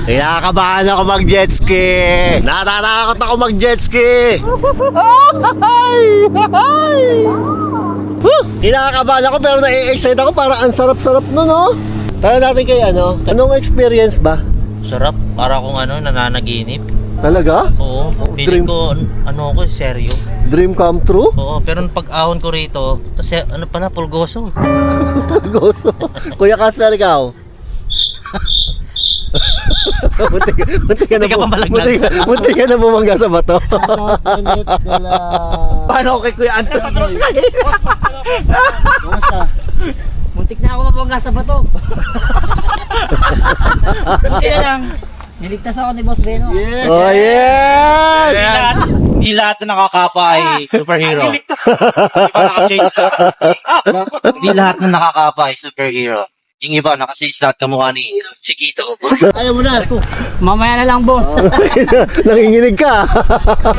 Kinakabahan ako mag-jet ski. Natatakot ako mag-jet ski. Kinakabahan ako pero nai-excite ako. Para ang sarap-sarap nun, no? Tara natin kay ano. Anong experience ba? Sarap, para akong nananaginip. Talaga? Oo, feeling ko, ako, seryo. Dream come true? Oo, pero nung pag-ahon ko rito, kasi pulgoso. Goso. Kuya Casper, ikaw? Munti ka na bumangga sa bato. Paano kay Kuya Anthony? Kumusta? Muntik na ako mabangga sa bato. Muntik na lang. Niligtas ako ni Boss Beno. Yeah. Oh yeah! Hindi lahat na nakakapa ay superhero. Hindi lahat na nakakapa ay superhero. Yung iba, nakasage lahat kamukha ni Chiquito. Ayaw mo na. Mamaya na lang, boss. Nanginginig ka.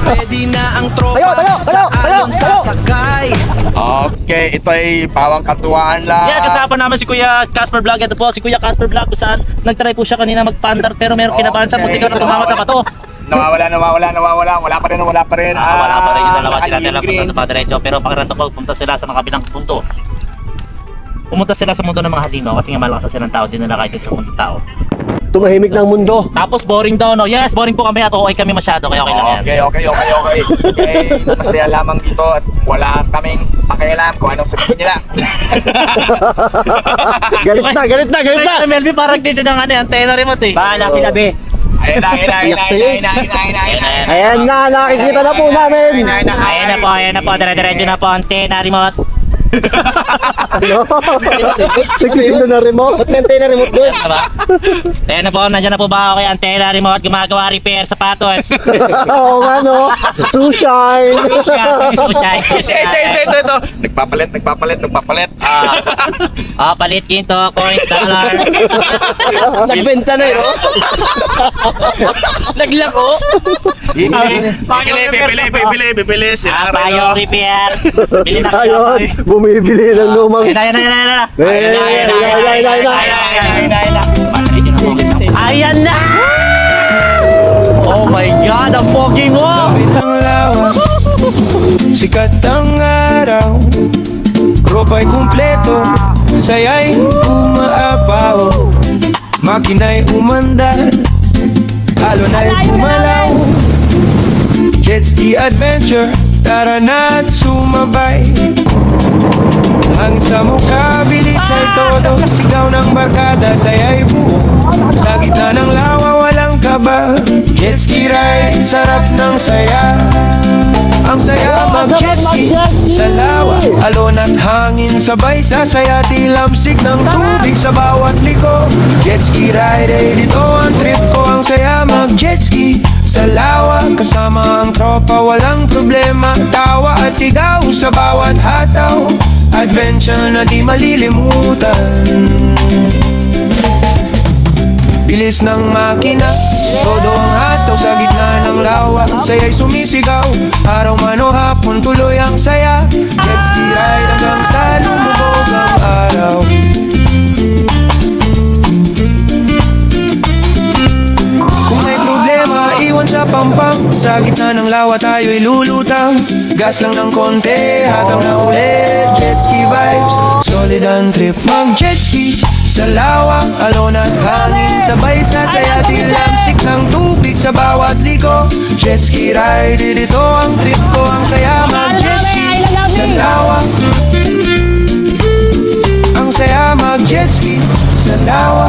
Ready na ang tropa sa alon sasakay. Okay, ito ay pawang katuwaan lang. Yes, kasama naman si Kuya Casper Vlog. Ito po si Kuya Casper Vlog kung saan nagtry po siya kanina mag-pandar pero meron kinabahan sa muntik na tumama sa bato. Wala pa rin. Wala pa rin yung dalawa, tinatala pa sa napadiretso. Pero pakiramdam ko, pumunta sila sa mga kabilang punto. Pumunta sila sa mundo ng mga halimaw kasi nga malakas sila ng tao, din nila kahit sa mundo ng tao. Tumahimik ng mundo. Tapos boring daw, no? Yes, boring po kami at okay kami masyado, kaya okay lang yan. Okay. Masaya lamang dito at wala kaming pakialam kung anong sabihin nila. Galit na. Ay, Melvin, parang dito ng antena remote eh. Bahala sila, be. Ayan na, nakikita na po namin. Ayan na po, dire-diretso na po, antena remote. Ano? Nagtitinda na remote? Ba't may antena remote doon? Ayan na po, nandiyan na po ba ako kay antena remote, gumagawa repair sapatos. Oo nga, no? Sushine. Ito. Nagpapalit. Palit ginto, coins, dollar. Nagbenta na, no? Naglako. Bibili. Sila Payong repair. Bili na kayo. Ayun, bumibili ng lumang. Ayan na! Oh my God, ang pogi mo! Sikat ang araw, ropa'y kumpleto, saya'y umaapaw, makina'y umandar, alon'y umalaw. Jet ski adventure, tara na't sumabay. Hangin sa mukha, bilis ay todo, sigaw ng barkada, saya'y buo. Sa gitna ng lawa, walang kaba, jet ski ride, sarap ng saya. Ang saya mag-jet ski sa lawa, alon at hangin, sabay sasaya, tilamsik ng tubig sa bawat liko. Jet ski ride, dito ang trip ko, ang saya mag-jet ski sa lawa, kasama ang tropa, walang problema, tawa at sigaw sa bawat hataw. Adventure na di malilimutan. Bilis ng makina, todo ang hataw sa gitna ng lawa, saya'y sumisigaw, araw man o hapon tuloy ang saya. Jet ski ride hanggang sa lumubog ang araw. Kung may problema, iwan sa pampang, sa gitna ng lawa tayo'y lulutang. Gas lang ng konti, hataw na ulit. Jet ski vibes, solid ang trip mag-jet ski sa lawa, alon at hangin, sabay sasaya, tilamsik ng tubig sa bawat liko. Jet ski ride, dito ang trip ko, ang saya mag-jet ski sa lawa. Ang saya mag-jet ski sa lawa.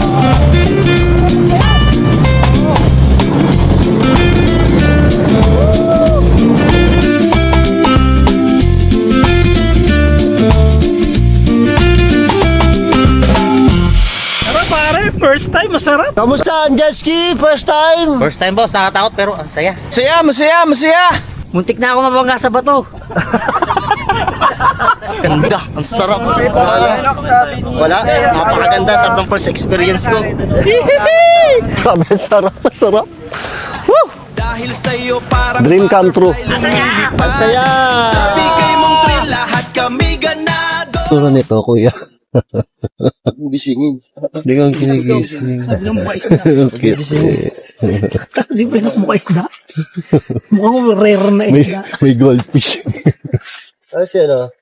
First time, masarap. Kamusta ang jet ski? First time? First time, boss, nakatakot pero ang saya. Masaya. Muntik na ako mabangga sa bato. Ganda, ang sarap. Wala, napakaganda sa first experience ko. Sabi, sarap. Woo! Dahil sa'yo parang Dream come true. Ang saya. Sa bigay mong thrill, lahat kami ganado. Turo nito, kuya. Gisingin. Hindi kang kinigising. Sabi ng mga isda. Cute. Siyempre ng mga isda. Mukhang rare na isda. May goldfish. Kasi ano?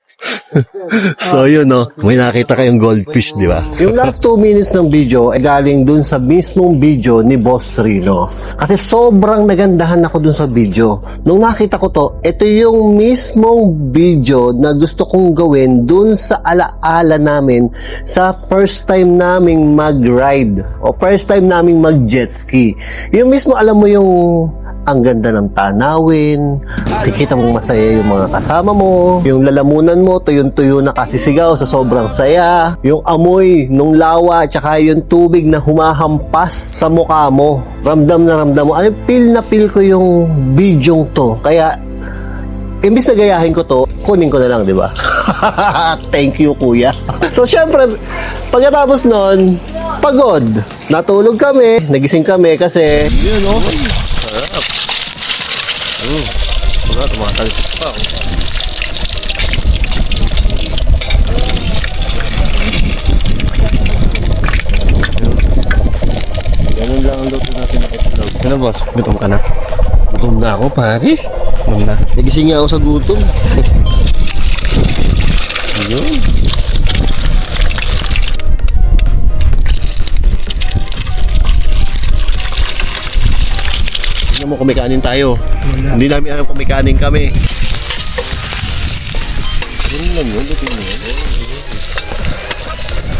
So yun no, may nakita kayong goldfish, di ba? Yung last 2 minutes ng video ay galing dun sa mismong video ni Boss Rino. Kasi sobrang nagandahan ako dun sa video. Nung nakita ko to, ito yung mismong video na gusto kong gawin dun sa alaala namin sa first time naming mag-ride o first time naming mag-jet ski. Yung mismo, alam mo yung ang ganda ng tanawin, nakikita mong masaya yung mga kasama mo, yung lalamunan mo, tuyo-tuyo na kasisigaw sa sobrang saya, yung amoy nung lawa, tsaka yung tubig na humahampas sa mukha mo. Ramdam na ramdam mo. Ano, feel na feel ko yung bidyong to. Kaya, imbis na gayahin ko to, kunin ko na lang, di ba? Thank you, kuya. So, syempre, pagkatapos nun, pagod. Natulog kami, nagising kami kasi, yun, no? Sarap. Wala, tumatalsik pa. Ganun lang ang luto natin na itlog. Ano boss? Gutom ka na? Gutom na ako, pare. Gutom na. Nagising nga ako sa gutom. Yun. Hindi mo kumikanin tayo. Hindi namin alam kumikanin kami. Ganun lang yun.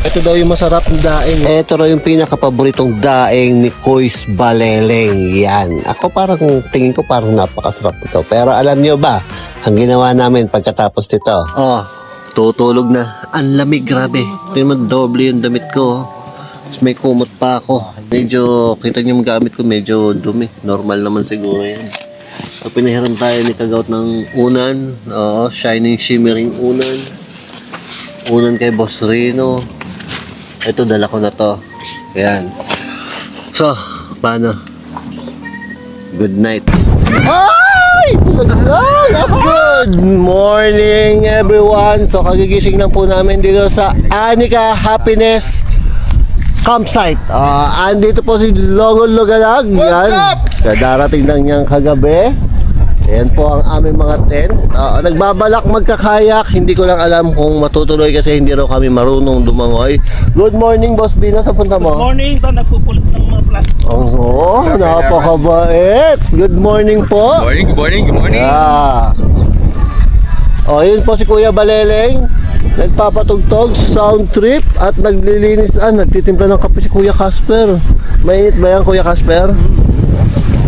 Ito daw yung masarap na daing. Ito raw yung pinakapaboritong daing ni Kuys Baleleng. Yan. Ako parang tingin ko parang napakasarap ito. Pero alam nyo ba, ang ginawa namin pagkatapos nito? Oh, tutulog na. Ang lamig, grabe. Tingnan mo, doble yung damit ko. Tapos may kumot pa ako. Medyo, kita nyo yung gamit ko, medyo dumi. Normal naman siguro yan. So, pinahiram tayo ni Kagaut ng unan. Oo, shining, shimmering unan. Unan kay Boss Rino. Ito, dala ko na to. Ayan. So, paano? Good night. Ay! Good morning, everyone. So, kagigising lang po namin dito sa Anika Happiness Campsite. Andito po si Longol Lugalag. Yan. Darating lang niyang kagabi. Ayan po ang aming mga tent. Nagbabalak magkakayak. Hindi ko lang alam kung matutuloy kasi hindi raw kami marunong dumangoy. Good morning, Boss Bino. Sa punta mo? Morning, ito nagpupulot ng mga plastic. Oo, napakabait. Good morning po. Good morning. Yeah. Yun po si Kuya Baleleng. Nagpapatugtog, sound trip at naglilinis, nagtitimpla ng kape si Kuya Casper. Mainit ba yan, Kuya Casper?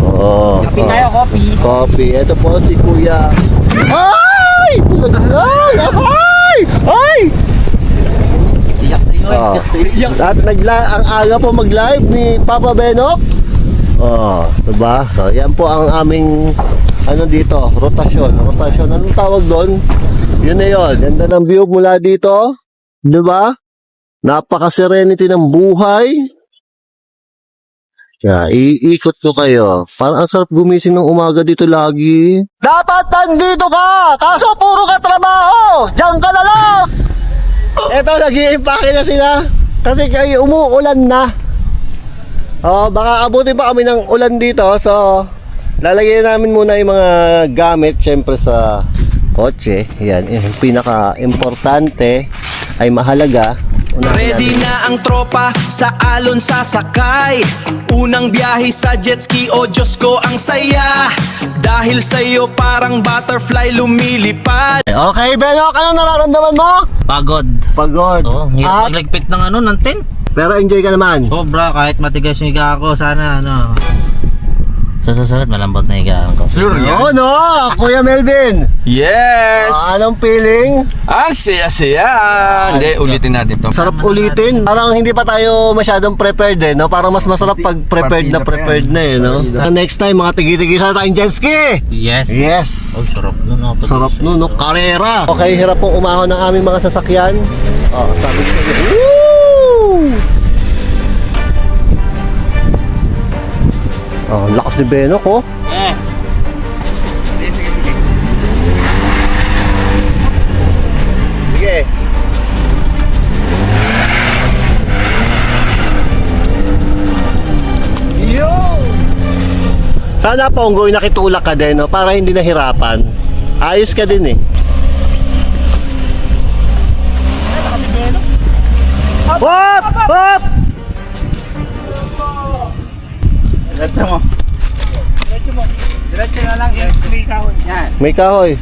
Oo. Kapi tayo, coffee. Coffee. Ito po si Kuya. Ay! Ay! Ay! Iyak sa iyo, Oh. At ang aga po mag-live ni Papa Benok. Diba? So, yan po ang aming dito, rotasyon. Rotasyon, anong tawag doon? Yun na yun. Ganda ng view mula dito. Diba? Napaka-serenity ng buhay. Yeah, iikot ko kayo. Parang ang sarap gumising ng umaga dito lagi. Dapat nandito ka! Kaso puro ka trabaho! Diyan ka na lang! Eto, nag-i-impake na sila. Kasi kayo umuulan na. Baka abutin pa kami ng ulan dito. So, lalagyan namin muna yung mga gamit, syempre sa kotse. Yan, yung pinaka-importante ay mahalaga. Ready na ang tropa, sa alon sasakay. Unang biyahe sa jet ski, oh Diyos ko ang saya. Dahil sa'yo parang butterfly lumilipad. Okay, Benok, anong nararamdaman mo? Pagod. Pagod. Oo, hirap magligpit ng ng tent. Pero enjoy ka naman. Sobra, kahit matigas yung higa ko, sana sa susunod malambot na higaan ko. Sure Oo, no? Kuya Melvin. Yes! Anong feeling? Ang saya-saya! Hindi, ulitin natin to. Sarap ulitin. Parang hindi pa tayo masyadong prepared no? Parang mas masarap pag prepared na no? Next time, mga tigi-tigi sa tayong jet ski. Yes. Yes. Oh, sarap nun. Sarap nun, no? Karera. Okay, hirap pong umahon ng aming mga sasakyan. Sabi ko Woo! Lakas ni Benok, oh. Sige. Sana Ponggoy nakitulak ka din, no? Para hindi nahirapan. Ayos ka din eh. Hop! Hop! Diretso mo. Diretso na lang. Yan. May kahoy.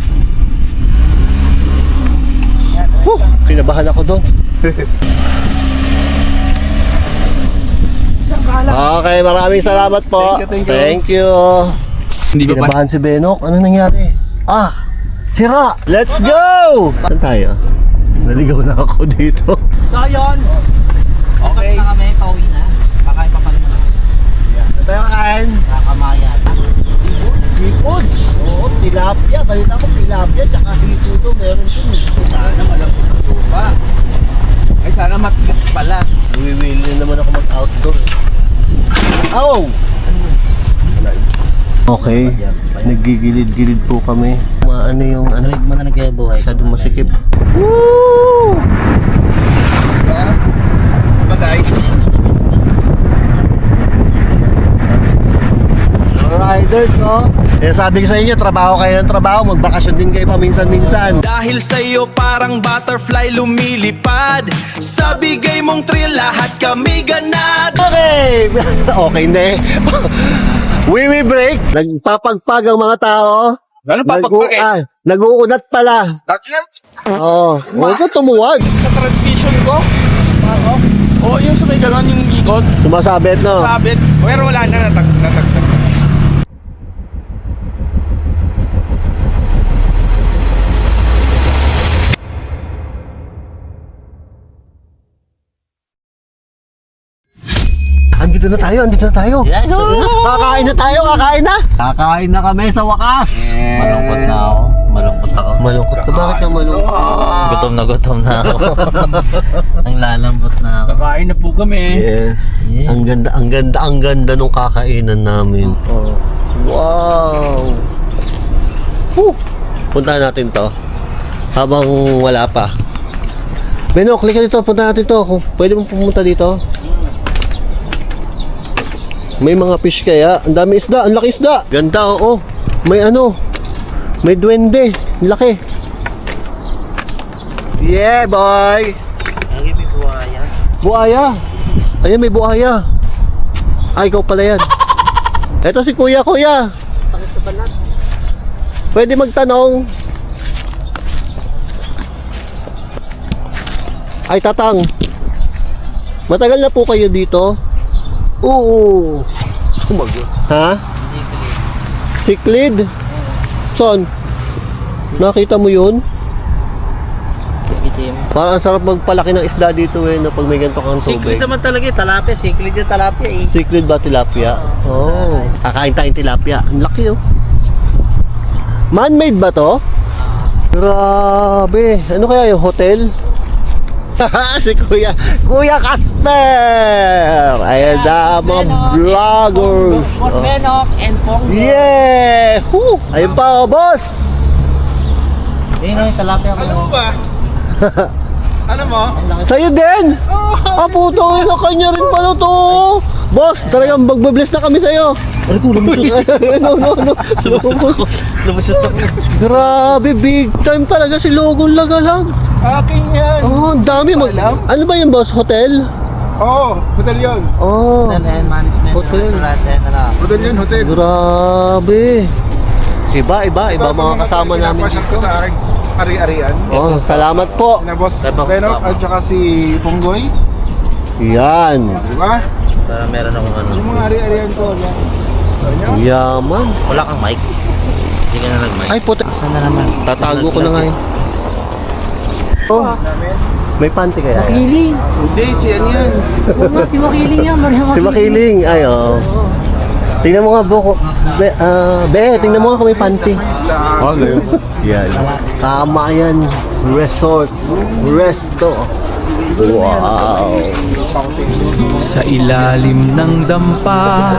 Pinabahan ako doon. Okay, maraming salamat po. Thank you. Hindi ba pa? Pinabahan si Benok. Ano nangyari? Sira! Let's go! Saan tayo? Naligaw na ako dito. So yun, Okay. na kami, pauwi na. Kakain pa pala na. Ano tayo kakain? Kakamayan. Seafoods. Oo, tilapia. Balita ko tilapia, tsaka hito meron din. Sana malambot ang lupa. Ay, sana matigas pala. Wiwili naman ako mag-outdoor. Oh! Okay, naggigilid-gilid po kami. Maano yung ano, Mo na nagkabuhay. masyadong masikip. Woo! Bagay. Riders, no? Kaya sabi ko sa inyo, trabaho kayo ng trabaho, magbakasyon din kayo paminsan-minsan. Dahil sa'yo parang butterfly lumilipad. Sa bigay mong thrill lahat kami ganad. Okay! Okay na eh. We break. Nagpapagpag ang mga tao. Ano papagpag eh? Nag-uunat pala. Oo. Huwag ka tumuwag. Sa transmission ko? Oo, yung sa may gano'n yung ikot. Sumasabit, no? Sabit. Pero wala na, natagtag. Andito na tayo. Kakain na tayo, kakain na. Kakain na kami sa wakas. Malungkot na ako. Malungkot ka? Bakit ka malungkot? Gutom na ako. Ang lalambot na ako. Kakain na po kami. Yes. Ang ganda nung kakainan namin. Oh. Wow. Puntahan natin to. Habang wala pa. Beno, click ka dito. Punta natin to. Kung pwede mong pumunta dito. May mga fish kaya. Ang dami isda. Ang laki isda. Ganda, oo. May ano. May duwende. Ang laki. Yeah, boy. Lagi may buhaya. Buhaya. Ayan, may buhaya. Ay, ikaw pala yan. Eto si Kuya. Pwede magtanong. Ay, Tatang. Matagal na po kayo dito? Oo. Sumagot. Ha? Siklid? Son? Nakita mo yun? Bitim. Parang ang sarap magpalaki ng isda dito eh, no, pag may ganito kang tubig. Siklid naman talaga eh, talapia. Siklid yung talapia eh. Siklid ba tilapia? Oh. Kakain tayong tilapia. Ang laki oh. Man-made ba to? Grabe. Ano kaya yung hotel? Si Kuya Casper! Ayan na mga vloggers. Boss Benok and Ponggo. Yeah! Woo! Ayun pa oh, boss! Ayun yung talapia ko. Alam mo ba? Ano mo? Sa'yo din! Puto, ina kanya rin pala to! Boss, talagang magbabless na kami sa'yo! Ano ko, lumusot. Lumusot ako. Grabe, big time talaga si Logong Lagalag! Akin yan. Oh, ang dami mo. Ano ba yung boss? Hotel? Oo, hotel yun. Oh, Hotel and management. Hotel. Restaurant and ano. Hotel yun, hotel. grabe. Iba mga kasama namin Pinapasyal ko dito. sa aking ari-arian. Oh, salamat po. Na boss Benok at saka si Ponggoy. Yan. Diba? Para meron akong ano. Yung mga ari-arian ko. Yan. Yaman. Wala kang mic? Hindi ka na nag-mic. Ay, puta. Saan na naman? Tatago ko na nga yun. Oh, may panty kaya yan? Makiling. Hindi, si ano yan. Si Makiling yan. Si Makiling. Ay, oh. Tingnan mo nga, Boko. Tingnan mo nga kung may panty. Yan. Tama yan. Resort. Resto. Wow. Sa ilalim ng dampa.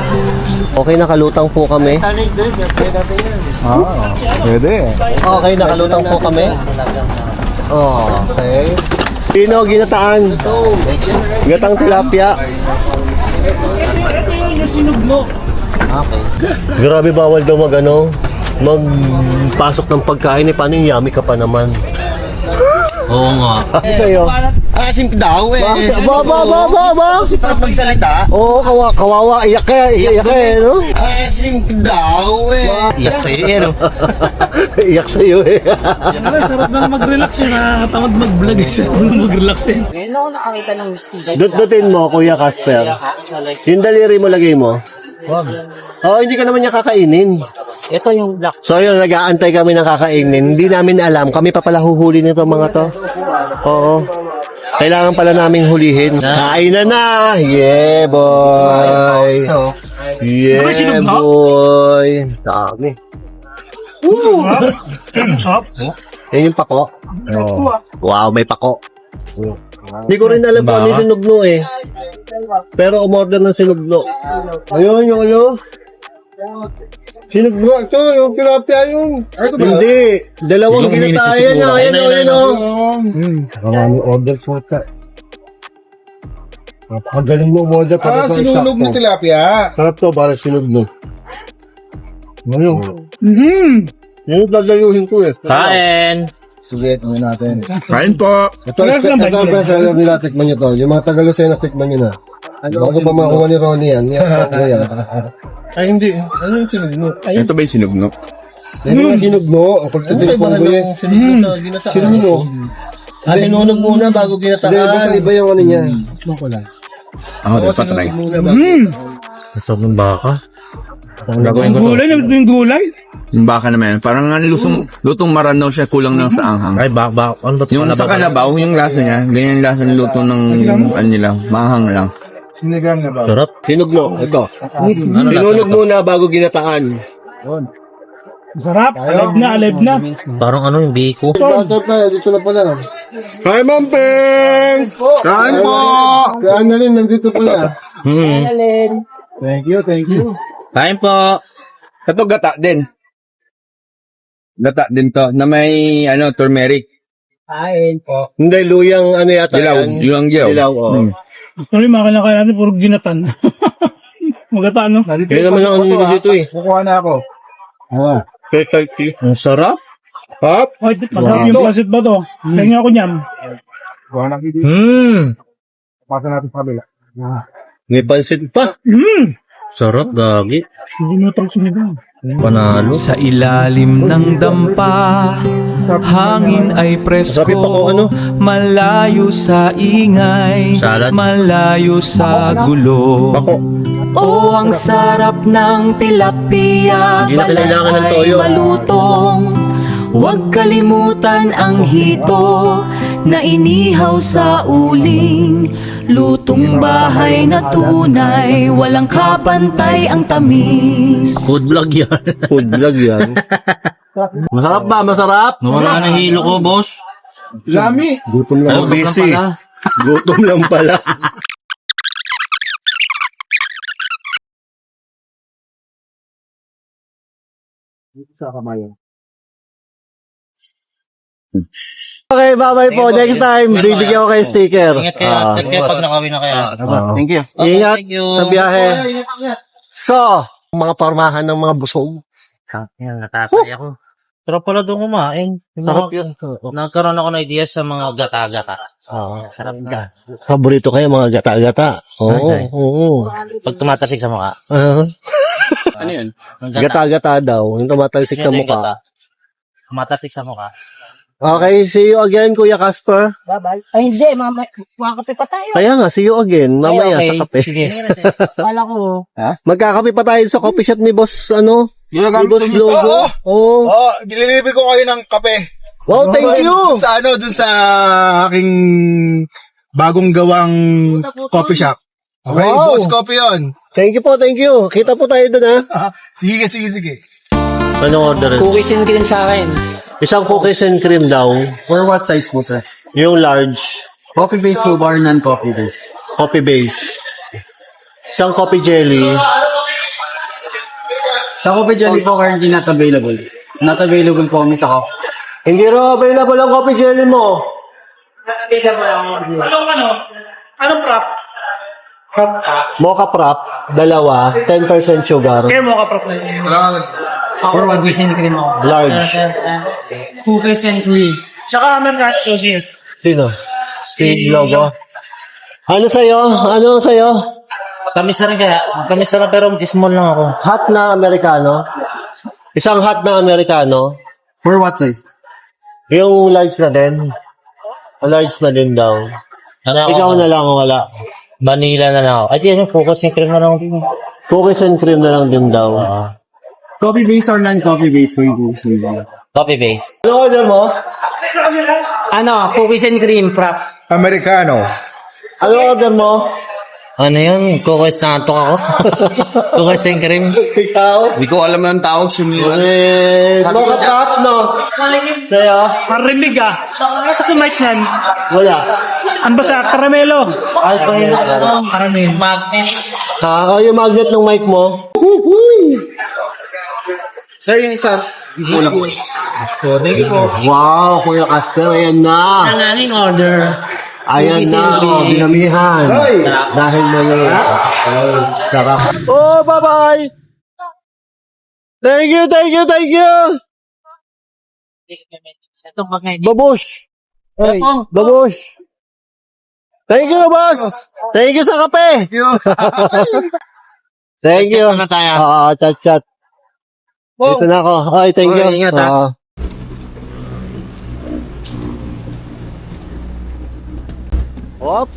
Okay, nakalutang po kami. Pwede. Okay, nakalutang po kami. Okay. Pino, ginataan. Gatang tilapia. Ito yung sinug mo. Okay. Grabe, bawal daw magpasok ng pagkain. Paano yung yummy ka pa naman? Oo nga. Sa'yo? Asim daw eh. Ba? Sa pagsalita. Oo, kawawa. Iyak ka no? Asim daw eh. Iyak sa'yo eh, no? Iyak sa'yo eh. Sarap na mag-relax yun. Nakakatamad mag-vlog. Sarap na mag-relax yun. Dut-dutin mo, Kuya Casper. Yung daliri mo lagay mo. Oo, hindi ka naman niya kakainin. Ito yung black. So yun, nag-aantay kami ng kakainin. Hindi namin alam. Kami pa pala huhuli nito mga to. Oo. Kailangan pala naming hulihin. Kain na! Yeah, boy! Yeah, boy! Dami. Sarap. Yan yung pako. Wow, may pako. Hindi ko rin alam kung ano yung sinugno eh. Pero umorder ng sinugno. Ayun, yung ano? Sinugno. Ito, yung tilapia yung... Hindi. Dalawang ginatayan na. Ayun o. Maraming order sa ka. Napakagaling mo order para sa Sinunog mo tilapia. Sarap to, para sinugno. Ngayon. Yung dadayuhin ko eh. Kain! Sige, tingnan natin. Kain po. Ito ang bestseller nila, tikman nyo to. Yung mga Tagalusena, tikman nyo na. Bago pa makuha ni Ronnie yan. Yan. Ay, hindi. Ano yung sinugno? Ito ba yung sinugno? Ano yung sinugno? Ang pagtitipong ko yun. Sinugno. Sinunog muna bago ginataan. Hindi, basta iba yung ano niya. Ako, dapat try. Sarap ng baka. Yung gulay, yung gulay. Yung baka naman, parang lutong maran daw siya, kulang lang sa anghang. Ay, bak. Ano ba ito? Yung sa kalabaw, yung lasa niya, ganyan yung lasa ng luto ng ano nila, manghang lang. Sarap. Sinugno. Ito. Sinunog muna bago ginataan. Sarap. Alive na. Parang ano yung biko. Dito na pala. Hi, Mampeng! Kain po! Kain na rin, nandito pala. Thank you. Kain po. Ito gata din. Gata din to, na may turmeric. Kain po. Hindi, luyang ano yata Dilaw, yan. yung dilaw. Dilaw, oo. Actually, makalakay natin puro ginatan. Magata, no? Yan naman ang ano nila dito eh. Kukuha na ako. Ang sarap. Hop! Ay, magkakap yung plasit ba to? Tingnan ako niyan. Kuha na kita. Pasa natin sa kabila. May pansit pa. Sarap, gagi. Hindi mo itong sinigang. Panalo. Sa ilalim ng dampa, hangin ay presko, Sabi pa ko, ano? malayo sa ingay, Salad. malayo sa gulo. Bako. Oh, ang sarap ng tilapia, Hindi na kailangan ng toyo. malutong. Huwag kalimutan ang hito na inihaw sa uling. Lutong bahay na tunay, walang kapantay ang tamis. Food vlog yan. Food vlog yan. Masarap ba? Masarap? Wala na hilo ko, boss. Lami. Gutom lang. Busy. Gutom lang pala. Okay, bye-bye po. Next time, bibigyan ko kayo sticker. Ingat kayo. Ingat kayo pag nakawin na kayo. Thank you. Okay, Ingat thank you. sa biyahe. So, mga pormahan ng mga busog. Yan, natatay ako. Pero pala doon kumain. Sarap yun. Nagkaroon ako ng idea sa mga gata-gata. Sarap na. Paborito kayo mga gata-gata. Oo, Okay. oo. Pag tumatasik sa mukha. Ano yun? Ang Gata-gata daw. Yung tumatalsik sa Yan yung mukha. gata. Tumatasik sa mukha. Okay, see you again, Kuya Casper. Bye-bye. Ay, hindi. Makakape pa tayo. Kaya nga, see you again. Mamaya sa kape. Sige. Kala ko. Magkakape pa tayo sa coffee shop ni Boss, ano? Ni Boss Logo. Oo. Oh, dililibre ko kayo ng kape. Wow, thank you! Dun sa aking bagong gawang coffee shop. Okay, Wow. Boss Coffee yun. Thank you po, thank you. Kita po tayo dun, ha? Sige. Anong order? Cookies and cream sa akin. Isang cookies and cream daw. For what size po, sir? Yung large. Coffee base po bar, non-coffee base? Coffee base. Isang coffee jelly. Sa coffee jelly po, currently not available. Not available po kami sa coffee. Hindi rin available ang coffee jelly mo. Anong prop? Mocha Frap, dalawa, 10% sugar, Kaya mo ka prop na yun. Ako, cookies and cream ako. large. Cookies and cream. Tsaka American Toast. Sino? Si Logo. Ano sa'yo? Kamis na rin kaya. Kamis na rin pero small lang ako. Hot na Americano? Isang hot na Americano? For what size? Yung large na din? Large na din daw. Ano ako? Ikaw na lang wala. Vanilla na lang ako. Ay, di, focus yung cream na lang ako. Cookies and cream na lang din daw. Coffee base or non-coffee base for you guys? Copy base. Ano order mo? Ano, cookies and cream prop. Americano. Ano order mo? Ano yun? Cookies na antok ako. Cookies and cream. Ikaw? Hindi ko alam ng tawag sumira. Mocha Frap, no? Sa'yo? Marinig ah. Sa mic nan. Wala. Ang basa, karamelo. Ay, pahirap ka na. Karamelo. Magnet. Yung magnet ng mic mo? Sir, yung isa. Kulang. So, thank you po. Wow, Kuya Casper, ayan na. Ang aming order. Ayan na, dinamihan. Dahil mali. Sarap. Oh, bye-bye! Thank you! Itong bagay. Babush! Babush! Thank you, boss! Thank you sa kape! Thank you! Chat na tayo. Oo, chat. Dito na ako. Ay, thank you. Ingat, ha. Oo. Hop!